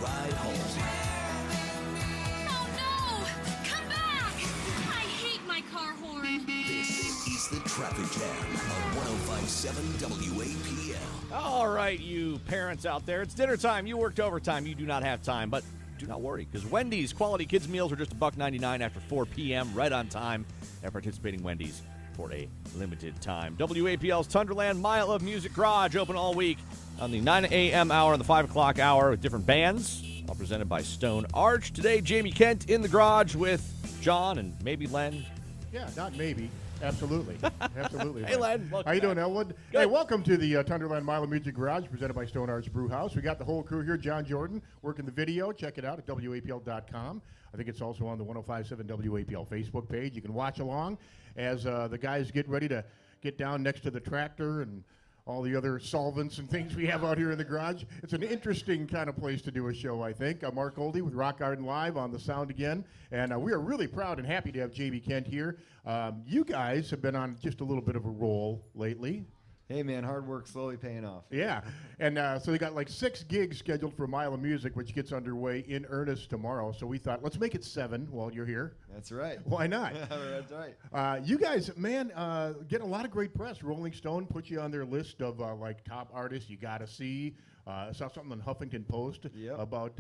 ride home. Oh no! Come back! I hate my car horn. This is the Traffic Jam on 105.7 WAPL. All right, you parents out there, it's dinner time. You worked overtime. You do not have time, but do not worry, because Wendy's quality kids meals are just $1.99 after 4 p.m., right on time at participating Wendy's for a limited time. WAPL's Tundraland Mile of Music Garage open all week on the 9 a.m. hour and the 5 o'clock hour with different bands, all presented by Stone Arch. Today, Jamie Kent in the garage with John and maybe Len. Yeah, not maybe. Absolutely. Absolutely. Hey, Len. How you doing, Elwood? Good. Hey, welcome to the Tundraland Mile of Music Garage presented by Stone Arch Brew House. We got the whole crew here. John Jordan working the video. Check it out at WAPL.com. I think it's also on the 105.7 WAPL Facebook page. You can watch along as the guys get ready to get down next to the tractor and all the other solvents and things we have out here in the garage. It's an interesting kind of place to do a show, I think. I'm Mark Oldie with Rock Garden Live on the sound again, and we are really proud and happy to have Jamie Kent here. You guys have been on just a little bit of a roll lately. Hey, man, hard work slowly paying off. Yeah, and so they got like 6 gigs scheduled for Mile of Music, which gets underway in earnest tomorrow. So we thought, let's make it 7 while you're here. That's right. Why not? That's right. You guys, man, getting a lot of great press. Rolling Stone put you on their list of like top artists you got to see. I saw something on Huffington Post about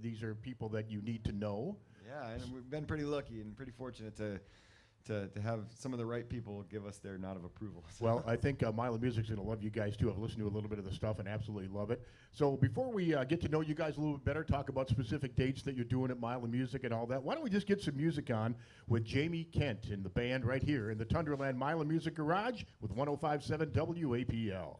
these are people that you need to know. Yeah, and we've been pretty lucky and pretty fortunate to have some of the right people give us their nod of approval. So. Well, I think Mile of Music's going to love you guys, too. I've listened to a little bit of the stuff and absolutely love it. So before we get to know you guys a little bit better, talk about specific dates that you're doing at Mile of Music and all that, why don't we just get some music on with Jamie Kent and the band right here in the Tundraland Mile of Music Garage with 105.7 WAPL.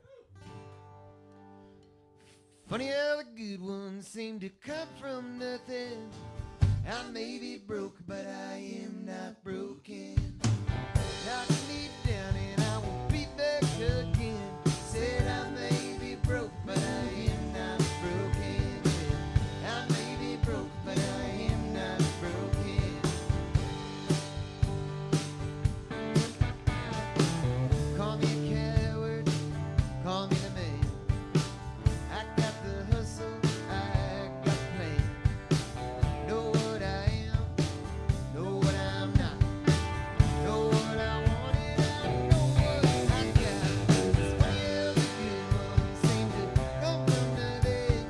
Funny how the good ones seem to come from nothing. I may be broke, but I am not broken. Knock me down and I will be back again. Said I may be broke, but I am not broken. I may be broke, but I am not broken. Call me a coward, call me the man. I got the hustle, I got the plan. Know what I am, know what I'm not. Know what I want and I know what I got. Well, the good ones seem to come from the dead.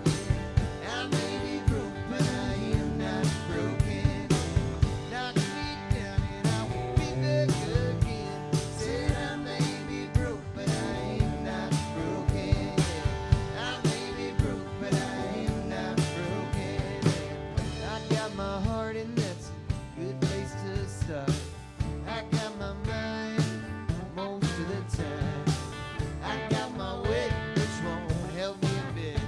I may be broke, but I am not broken. Knock me down and I will be back again. Said I may be broke, but I am not broken. I may be broke, but I am not broken. I got my heart and that's a good place to start. I got my mind most of the time. I got my wit, which won't help me a bit.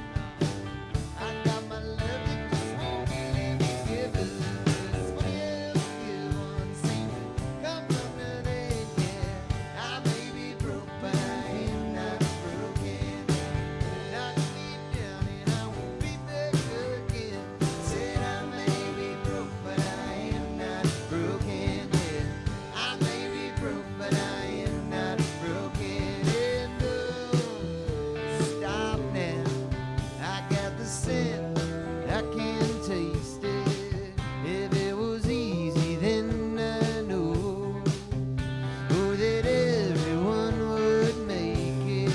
I got my love that just won't let me give it. It's funny how the good ones seem to come from the dead, yeah. I may be broke, but I am not broken. Knock me down and I will be back again. Said I may be broke, but I am not broken, yeah. I may be broke, but I am not broken. And no, stop now. I got the scent, I can taste it. If it was easy, then I know that everyone would make it,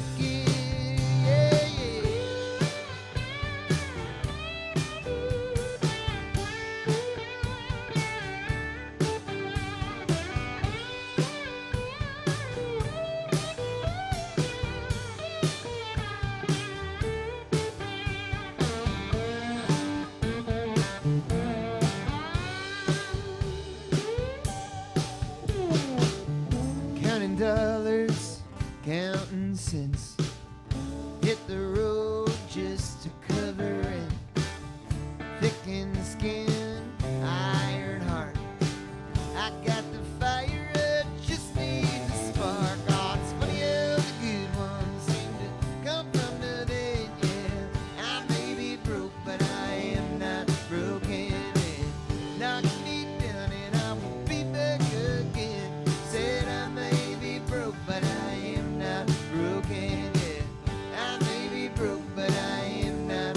yeah, yeah. Counting dollars, counting cents. Hit the road just to cover rent. Thick skin, iron heart. I got the fire, it just needs a spark. Oh, it's funny how the good ones seem to come from the dead, yeah. I may be broke, but I am not broken. Yeah. Knock me down and I will be back again. Said I may be broke, but I am not broken. Yeah. I may be broke, but I am not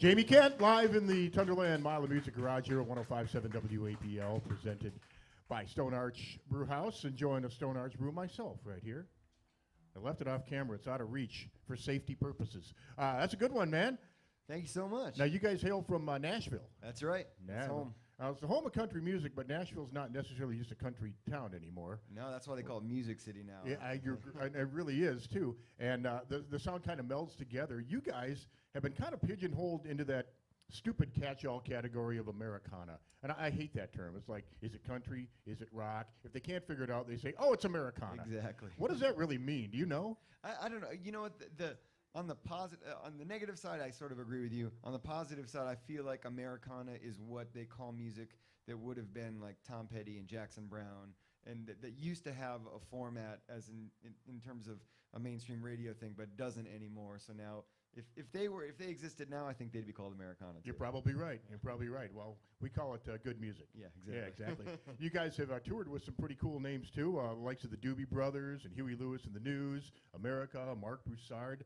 Jamie Kent, live in the Tundraland Mile of Music Garage here at 105.7 WAPL, presented by Stone Arch Brew House. Enjoying a Stone Arch brew myself right here. I left it off camera. It's out of reach for safety purposes. That's a good one, man. Thank you so much. Now, you guys hail from Nashville. That's right. That's home. It's the home of country music, but Nashville's not necessarily just a country town anymore. No, that's why they call it Music City now. Yeah, it really is, too. And the sound kind of melds together. You guys have been kind of pigeonholed into that stupid catch-all category of Americana. And I hate that term. It's like, is it country? Is it rock? If they can't figure it out, they say, oh, it's Americana. Exactly. What does that really mean? Do you know? I don't know. You know what? On the negative side, I sort of agree with you. On the positive side, I feel like Americana is what they call music that would have been like Tom Petty and Jackson Brown, and that used to have a format as in terms of a mainstream radio thing, but doesn't anymore. So now, if they existed now, I think they'd be called Americana too. You're probably right. You're probably right. Well, we call it good music. Yeah, exactly. Yeah, exactly. You guys have toured with some pretty cool names too, the likes of the Doobie Brothers and Huey Lewis and the News, America, Mark Broussard.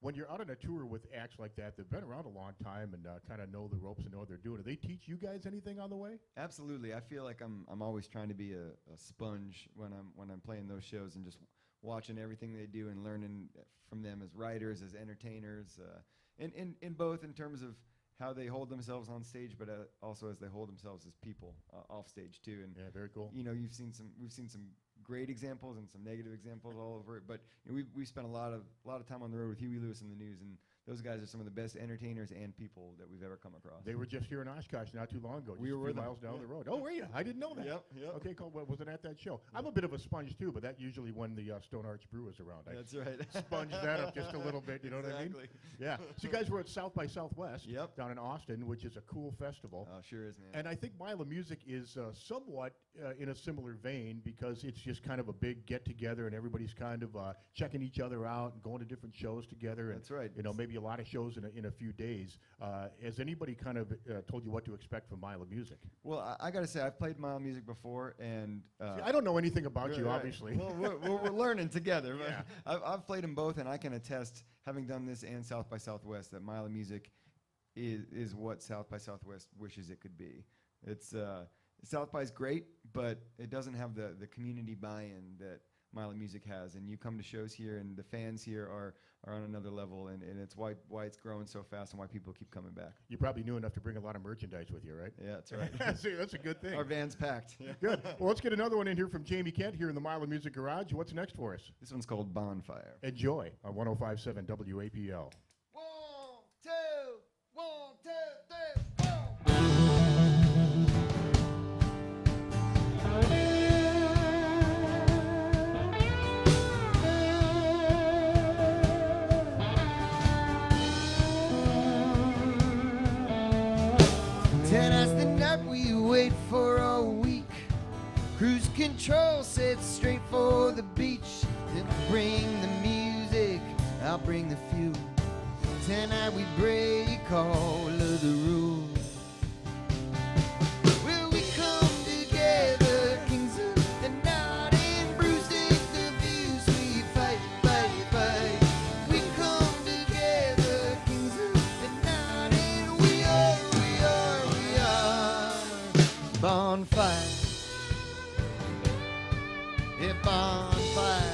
When you're out on a tour with acts like that, they've been around a long time and kind of know the ropes and know what they're doing. Do they teach you guys anything on the way? Absolutely. I feel like I'm always trying to be a sponge when I'm playing those shows and just watching everything they do and learning from them as writers, as entertainers, in both in terms of how they hold themselves on stage, but also as they hold themselves as people off stage too. And yeah, very cool. You know, we've seen some great examples and some negative examples all over it. But you know, we've spent a lot of time on the road with Huey Lewis and the News, and those guys are some of the best entertainers and people that we've ever come across. They were just here in Oshkosh not too long ago. We were a few miles down the road. Oh, were you? I didn't know that. Yep. Okay, cool. Was it at that show? I'm a bit of a sponge too, but that usually when the Stone Arch Brew is around. That's right. Sponge that up just a little bit. You know what I mean? Yeah. So you guys were at South by Southwest down in Austin, which is a cool festival. Oh, sure is, man. And I think Mile of Music is somewhat in a similar vein because it's just kind of a big get-together and everybody's kind of checking each other out and going to different shows together. And, that's right. You know, maybe a lot of shows in a few days. Has anybody kind of told you what to expect from Mile of Music? Well, I got to say, I've played Mile Music before, and see, I don't know anything about you, obviously. Well, we're learning together. Yeah. I've played them both, and I can attest, having done this and South by Southwest, that Mile of Music is what South by Southwest wishes it could be. It's South by's great, but it doesn't have the community buy-in that Mile of Music has. And you come to shows here, and the fans here are on another level, and it's why it's growing so fast and why people keep coming back. You're probably new enough to bring a lot of merchandise with you, right? Yeah, that's right. See, that's a good thing. Our van's packed. Yeah. Good. Well, let's get another one in here from Jamie Kent here in the Mile of Music Garage. What's next for us? This one's called Bonfire. Enjoy on 105.7 WAPL. 1, 2, 1, 2, 3, 4. Tonight's the night we wait for all week. Cruise control sets straight for the beach. Then bring the music, I'll bring the fuel. Tonight we break all of the rules. Well, we come together, kings of the night, and bruising the views we fight, fight, fight. We come together, kings of the night, and we are bonfire. Yeah, bonfire.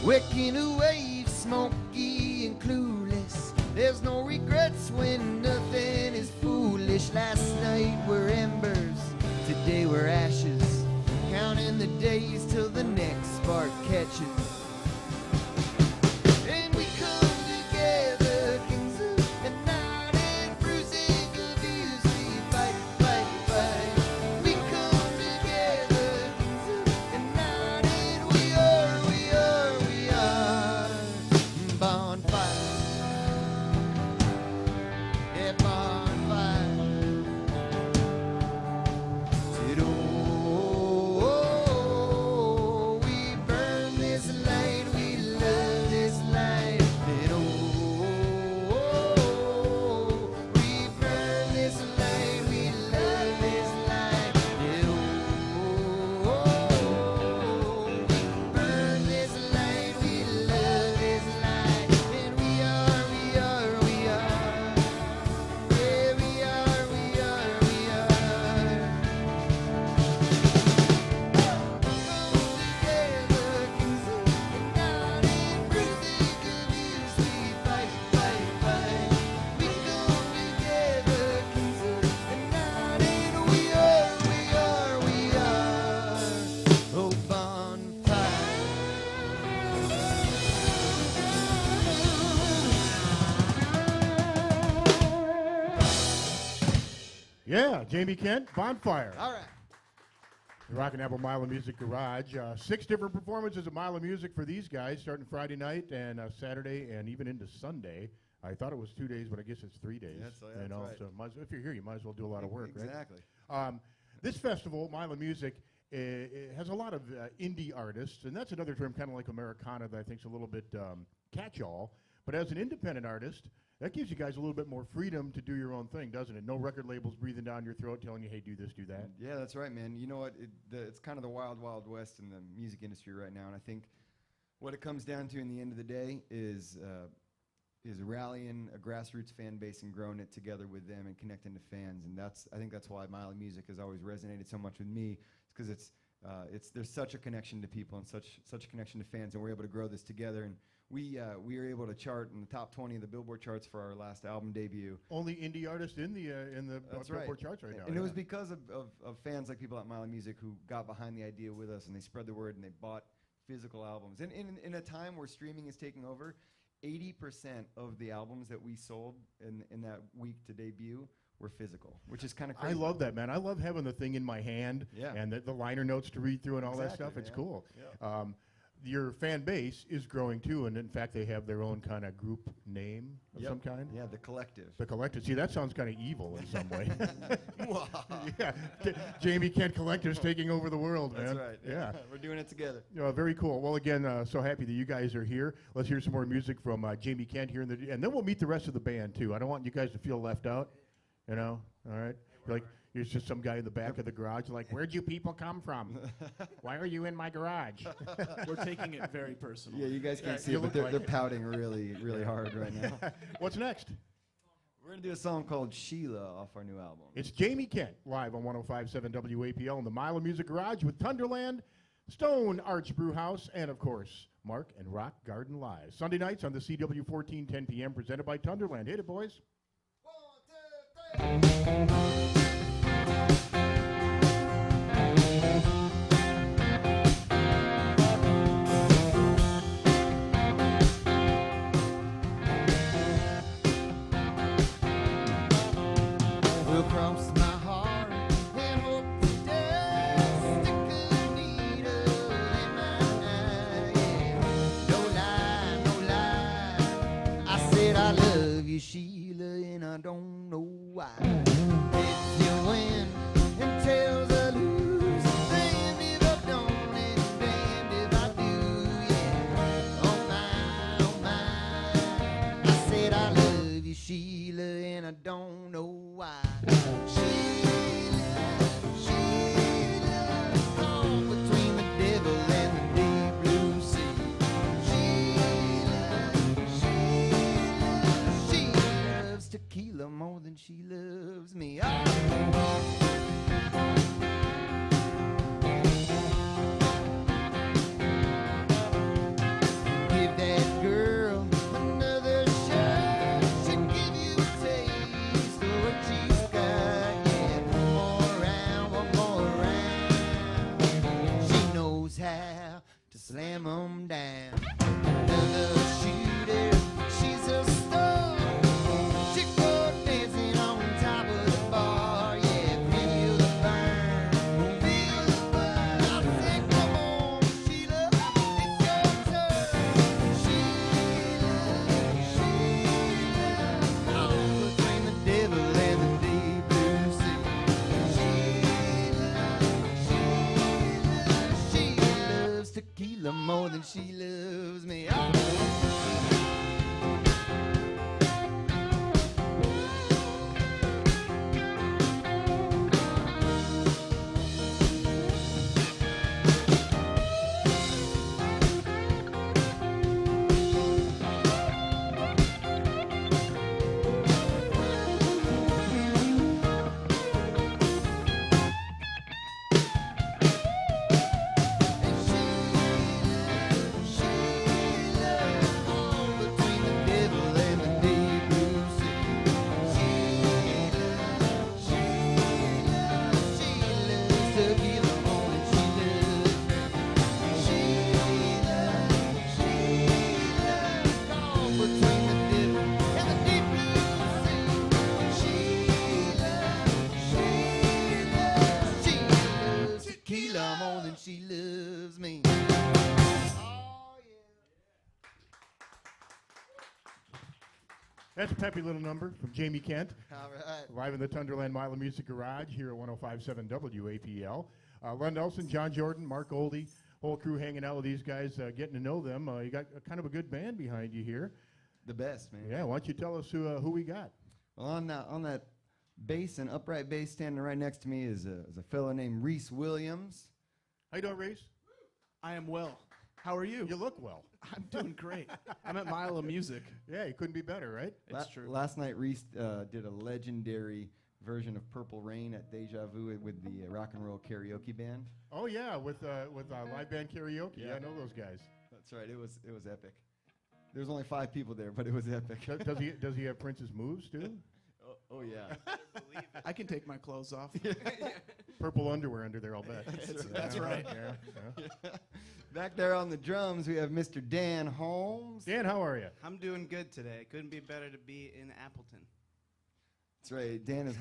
Waking away, smoky and clueless. There's no regrets when nothing is foolish. Last night were embers, today we're ashes. Counting the days till the next spark catches. And we come together, kings of the night, and bruising the views we fight, fight, fight. We come together, kings of the night, and we are bonfire. Yeah, bonfire. Said, oh, we burn this Yeah, Jamie Kent, Bonfire. All right. The Rock and Apple Mile of Music Garage. 6 different performances of Mile of Music for these guys, starting Friday night and Saturday and even into Sunday. I thought it was 2 days, but I guess it's 3 days. That's you know, right. so if you're here, you might as well do a lot of work, Exactly. right? This festival, Mile of Music, it has a lot of indie artists, and that's another term kind of like Americana that I think is a little bit catch-all. But as an independent artist, that gives you guys a little bit more freedom to do your own thing, doesn't it? No record labels breathing down your throat telling you, hey, do this, do that. Yeah, that's right, man. You know what? It's kind of the wild, wild west in the music industry right now, and I think what it comes down to in the end of the day is rallying a grassroots fan base and growing it together with them and connecting to fans. And I think that's why Mile of Music has always resonated so much with me. It's because there's such a connection to people and such a connection to fans, and we're able to grow this together. And we were able to chart in the top 20 of the Billboard charts for our last album debut. Only indie artist in the That's Billboard right. charts right now. And yeah. it was because of fans like people at Mile of Music who got behind the idea with us, and they spread the word, and they bought physical albums. And in a time where streaming is taking over, 80% of the albums that we sold in that week to debut were physical, which is kind of crazy. I love that, man. I love having the thing in my hand Yeah. and the liner notes to read through and all that Exactly, stuff. It's man. cool. Yeah. Your fan base is growing too, and in fact, they have their own kind of group name of Yep. some kind. Yeah, the collective. The Collective. See, that sounds kind of evil in some way. Yeah, Jamie Kent Collective's taking over the world, That's man. right. Yeah. We're doing it together. Very cool. Well, again, so happy that you guys are here. Let's hear some more music from Jamie Kent here, and then we'll meet the rest of the band too. I don't want you guys to feel left out. You know, all right? Like, there's just some guy in the back of the garage, like, where'd you people come from? Why are you in my garage? We're taking it very personal. Yeah, you guys can't see you it, but look they're, like they're it. pouting really, really hard right now. What's next? We're going to do a song called Sheila off our new album. It's Jamie Kent, live on 105.7 WAPL in the Mile of Music Garage with Tundraland, Stone Arch Brew House, and, of course, Mark and Rock Garden Live. Sunday nights on the CW 14, 10 p.m., presented by Tundraland. Hit it, boys. 1, 2, 3. Will cross my heart and hope to death. Stick a needle in my eye. Yeah. No lie, no lie. I said I love you, Sheila, and I don't know why. If you win and tails I lose, damned if I don't and damned if I do. Yeah. Oh my, I said I love you, Sheila, and I don't know why. Sheila, caught between the devil and the deep blue sea. She loves tequila more than she loves me. Give that girl another shot. She'll give you a taste of what she's got. That's a peppy little number from Jamie Kent. All right. Live in the Tundraland Mile of Music Garage here at 105.7 WAPL. Len Nelson, John Jordan, Mark Oldie, whole crew hanging out with these guys, getting to know them. You got kind of a good band behind you here. The best, man. Yeah, why don't you tell us who we got? Well, on that bass and upright bass standing right next to me is a fellow named Reese Williams. How you doing, Reese? I am well. How are you? You look well. I'm doing great. I'm at Mile of Music. Yeah, you couldn't be better, right? It's true. Last night, Reese did a legendary version of Purple Rain at Deja Vu with the rock and roll karaoke band. Oh yeah, with live band karaoke. Yeah, I know those guys. That's right. It was epic. There was only 5 people there, but it was epic. Does he have Prince's moves too? Oh yeah. I can take my clothes off. Purple underwear under there, I'll bet. That's right. Yeah. Back there on the drums, we have Mr. Dan Holmes. Dan, how are you? I'm doing good today. Couldn't be better to be in Appleton. That's right. Dan is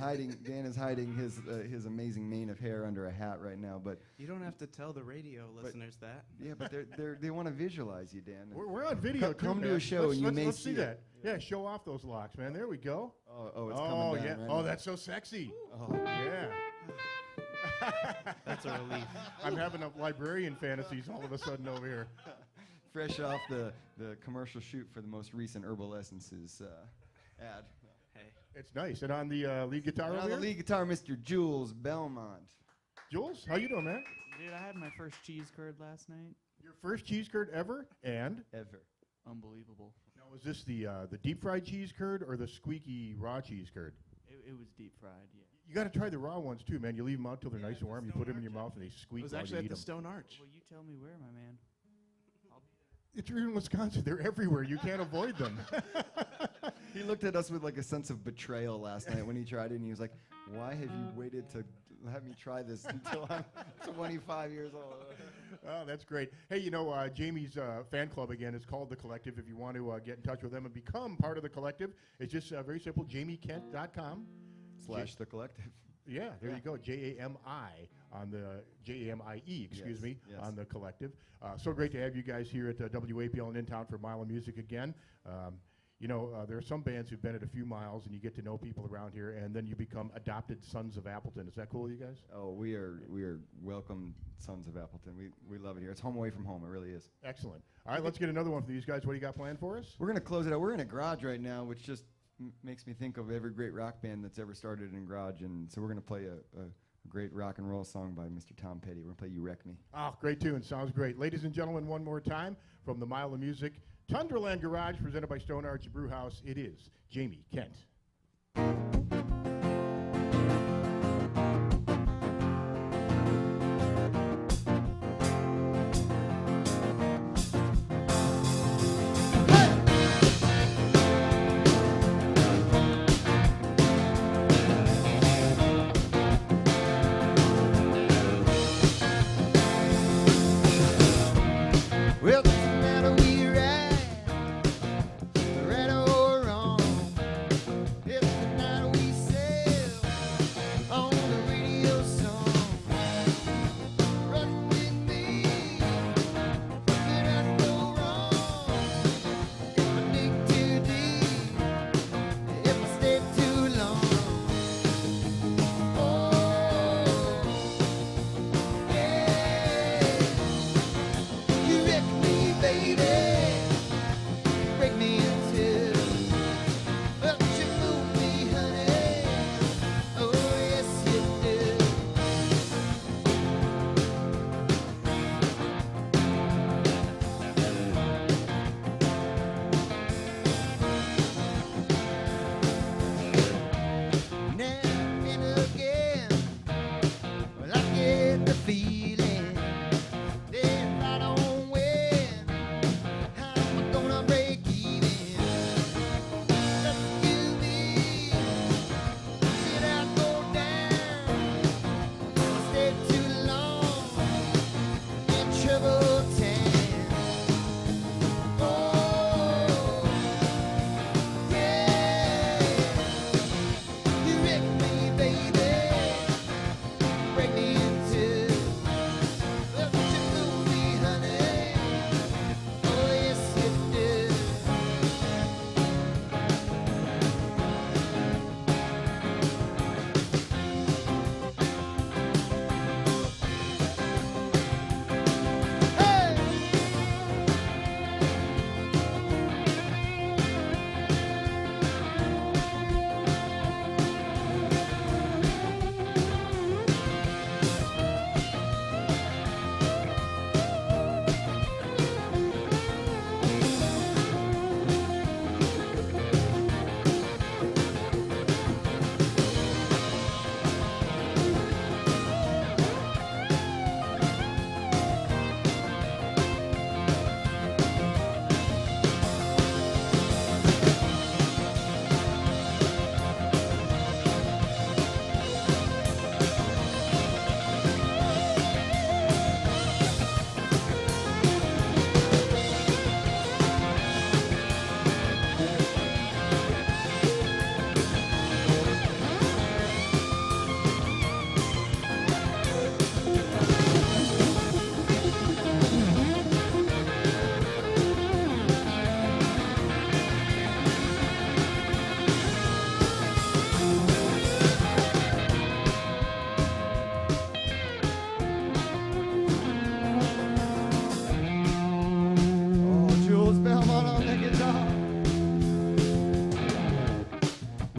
hiding his amazing mane of hair under a hat right now. But You don't have to tell the radio listeners that. yeah, but they want to visualize you, Dan. We're on video too. Come to man. a show and you may let's see see it. that. Yeah, show off those locks, man. There we go. Oh, it's coming down. yeah. Right Oh, now. that's so sexy. Oh. Yeah. That's a relief. I'm having a librarian fantasies all of a sudden over here. Fresh off the commercial shoot for the most recent Herbal Essences ad. Hey, It's nice. And on the lead guitar And over on the here? lead guitar, Mr. Jules Belmont. Jules, how you doing, man? Dude, I had my first cheese curd last night. Your first cheese curd ever? And Ever. Unbelievable. now, was this the deep fried cheese curd or the squeaky raw cheese curd? It was deep fried, yeah. You got to try the raw ones too, man. You leave them out till they're nice and warm. You put them in your Stone mouth and they It squeak was while actually you at eat the them. Stone Arch. Well, you tell me where, my man. It's in Wisconsin. They're everywhere. You can't avoid them. He looked at us with like a sense of betrayal last night when he tried it, and he was like, "Why have you waited to have me try this until I'm 25 years old?" Oh, that's great. Hey, you know, Jamie's fan club, again, is called The Collective. If you want to get in touch with them and become part of The Collective, it's just very simple, jamiekent.com. / the collective. Yeah, there you go. J-A-M-I on the J-A-M-I-E, excuse Yes, me, yes. on the Collective. So great to have you guys here at WAPL and in town for Mile of Music again. You know, there are some bands who've been at a few miles, and you get to know people around here, and then you become adopted sons of Appleton. Is that cool, you guys? Oh, we are welcome sons of Appleton. We love it here. It's home away from home. It really is. Excellent. All right, let's get another one for these guys. What do you got planned for us? We're gonna close it out. We're in a garage right now, which just makes me think of every great rock band that's ever started in a garage. And so we're gonna play a great rock and roll song by Mr. Tom Petty. We're gonna play "You Wreck Me." Oh, great tune. Sounds great. Ladies and gentlemen, one more time from the Mile of Music, Tundraland Garage, presented by Stone Arch Brew House. It is Jamie Kent. Well, doesn't matter where you're at, right or wrong. It's the night we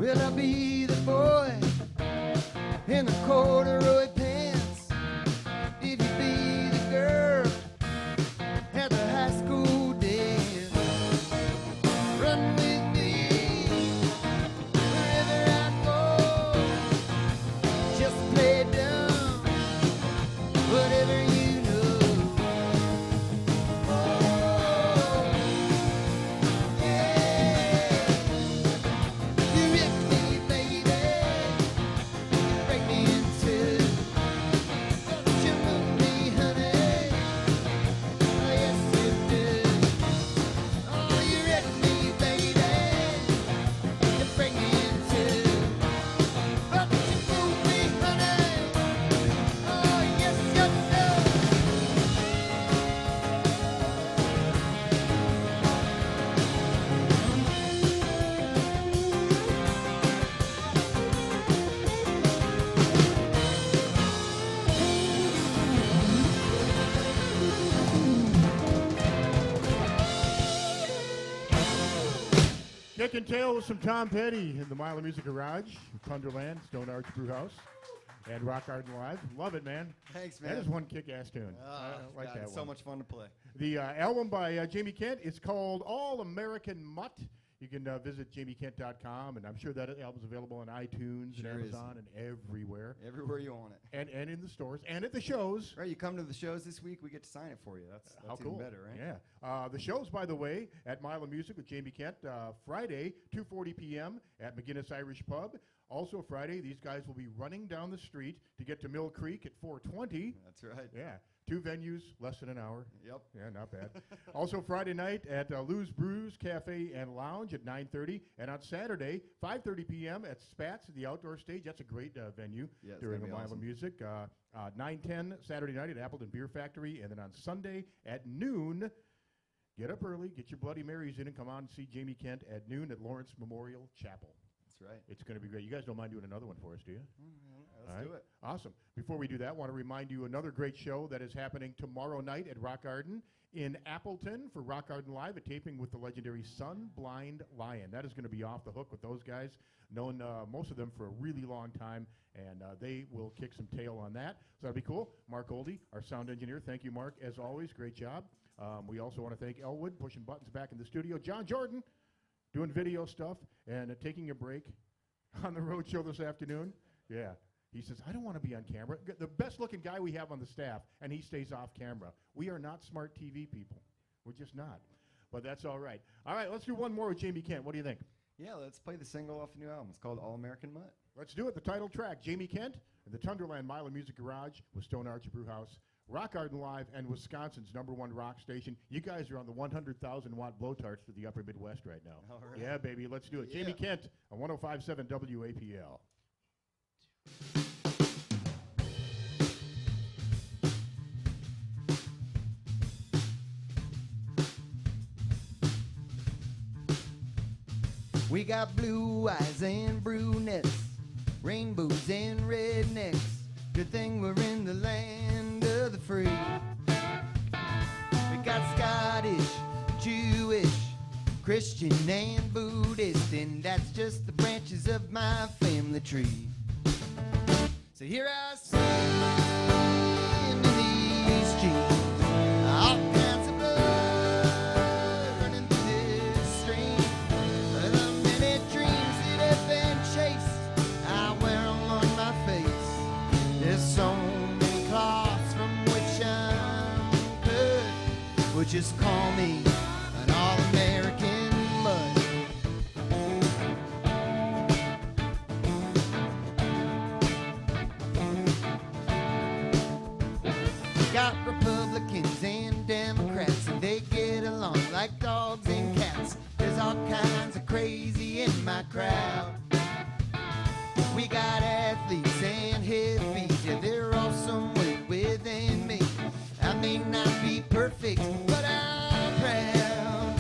Will I be the boy in the corduroy pants? If you be the girl at the high school dance, run with me wherever I go. Just play dumb, whatever you know. Oh, yeah. You wreck me, baby. Break me in two. Don't you move me, honey. Oh, yes, you do. Oh, you wreck me, baby. You break me in two. Don't you move me, honey. Oh, yes, you do. Kicking tail with some Tom Petty in the Mile of Music Garage, Tundraland, Stone Arch Brew House, and Rock Garden Live. Love it, man. Thanks, man. That is one kick-ass tune. I like God, that it's one. so much fun to play. The album by Jamie Kent is called All American Mutt. You can visit jamiekent.com, and I'm sure that album's available on iTunes Sure and is. Amazon and everywhere. Everywhere you want it. And in the stores and at the shows. Right, you come to the shows this week, we get to sign it for you. That's How even cool. better, right? Yeah. The shows, by the way, at Mile of Music with Jamie Kent, Friday, 2:40 p.m. at McGinnis Irish Pub. Also Friday, these guys will be running down the street to get to Mill Creek at 4:20. That's right. Yeah. 2 venues, less than an hour. Yep. Yeah, not bad. Also Friday night at Lou's Brews Cafe and Lounge at 9:30. And on Saturday, 5:30 p.m. at Spats at the outdoor stage. That's a great venue Yeah, it's during gonna the be Mile of awesome. Music. 9:10 Saturday night at Appleton Beer Factory. And then on Sunday at noon, get up early, get your Bloody Marys in, and come on and see Jamie Kent at noon at Lawrence Memorial Chapel. That's right. It's going to be great. You guys don't mind doing another one for us, do you? Let's All right. do it. Awesome. Before we do that, I want to remind you another great show that is happening tomorrow night at Rock Garden in Appleton for Rock Garden Live, a taping with the legendary Sun Blind Lion. That is going to be off the hook with those guys. Known most of them for a really long time, and they will kick some tail on that. So that'll be cool. Mark Oldie, our sound engineer. Thank you, Mark, as always. Great job. We also want to thank Elwood, pushing buttons back in the studio. John Jordan, doing video stuff and taking a break on the road show this afternoon. Yeah. He says, I don't want to be on camera. The best looking guy we have on the staff, and he stays off camera. We are not smart TV people. We're just not. But that's all right. All right, let's do one more with Jamie Kent. What do you think? Yeah, let's play the single off the new album. It's called All American Mutt. Let's do it. The title track, Jamie Kent and the Tundraland Mile of Music Garage with Stone Arch Brew House, Rock Garden Live, and Wisconsin's #1 rock station. You guys are on the 100,000-watt blowtarts for the upper Midwest right now. All right. Yeah, baby, let's do it. Yeah. Jamie Kent on 105.7 WAPL. We got blue eyes and brunettes, rainbows and rednecks. Good thing we're in the land of the free. We got Scottish, Jewish, Christian and Buddhist, and that's just the branches of my family tree. So here I stand in these jeans, all kinds of blood running through this stream. The many dreams that have been chased, I wear them on my face. There's so many cloths from which I'm cut, would just call me an all-American mutt. Got Republicans and Democrats, and they get along like dogs and cats. There's all kinds of crazy in my crowd. We got athletes and hippies, yeah, they're all somewhere within me. I may not be perfect, but I'm proud.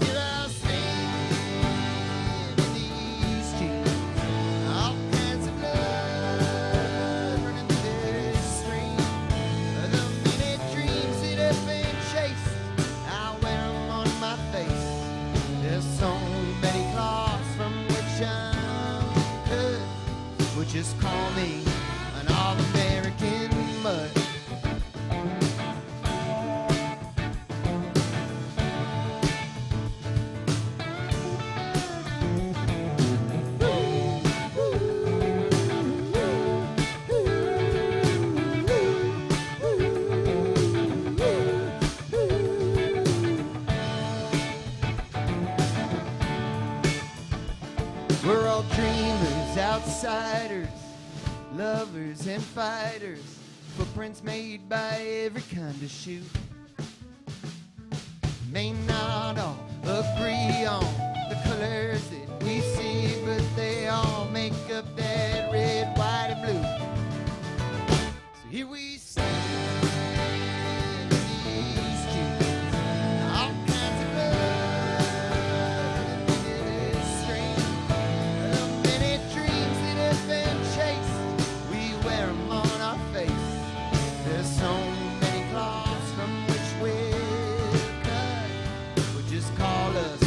Here I stand in these jeans, all kinds of blood running through this stream. The many dreams that have been chased, I wear them on my face. There's so many claws from which I'm would just call me an all-American mutt. We're all dreamers, outsiders, lovers and fighters, footprints made by every kind of shoe. May not all agree on the colors that we see, but they all make up that red, white, and blue. So here we stand, these Jews, all kinds of love, and strange. Many dreams that have been chased, we wear them on our face. There's so many claws from which we're cut. Would just call us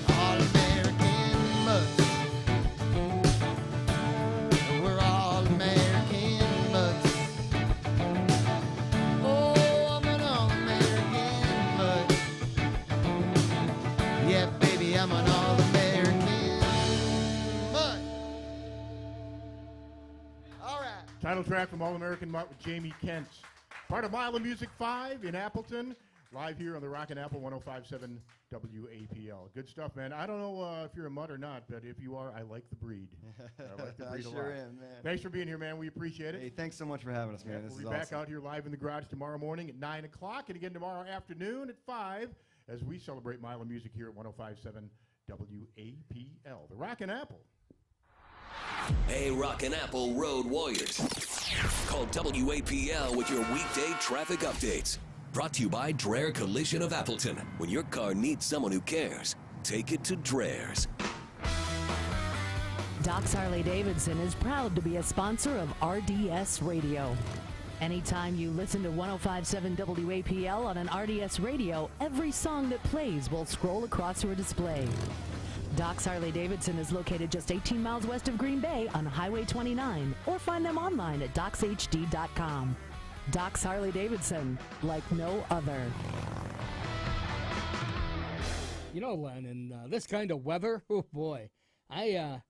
all-American mutts. We're all-American mutts. Oh, I'm an all-American mutt. Yeah, baby, I'm an all-American mutt. All right. Title track from All American Mutt with Jamie Kent. Part of Mile of Music 5 in Appleton. Live here on the Rockin' Apple 105.7 WAPL. Good stuff, man. I don't know if you're a mutt or not, but if you are, I like the breed. I like the I breed a sure lot. am, man. Thanks for being here, man. We appreciate it. Hey, thanks so much for having us, man. Yeah, This we'll is be back awesome. out here live in the garage tomorrow morning at 9 o'clock and again tomorrow afternoon at 5 as we celebrate Mile of Music here at 105.7 WAPL. The Rockin' Apple. Hey, Rockin' Apple Road Warriors. Call WAPL with your weekday traffic updates. Brought to you by Dreher Collision of Appleton. When your car needs someone who cares, take it to Dreher's. Doc's Harley-Davidson is proud to be a sponsor of RDS Radio. Anytime you listen to 105.7 WAPL on an RDS radio, every song that plays will scroll across your display. Doc's Harley-Davidson is located just 18 miles west of Green Bay on Highway 29, or find them online at docshd.com. Doc's Harley-Davidson, like no other. You know, Len, in this kind of weather, oh boy, I